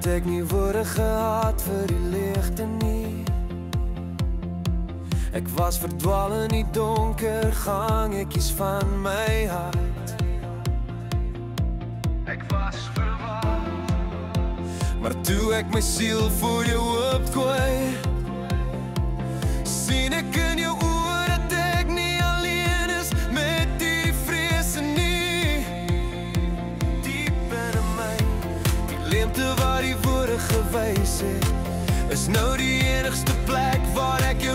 het ek nie woorde gehad vir die leegte nie. Ek was verdwaal in die donker gangetjies van my hart. Ek was verwaand, maar toe ek my siel voor jou oopgooi, sien ek in jou oë dat ek nie alleen is met die vrese nie. Diep in my, die leemte waar die woorde gewys het, is nou die enigste plek waar ek jou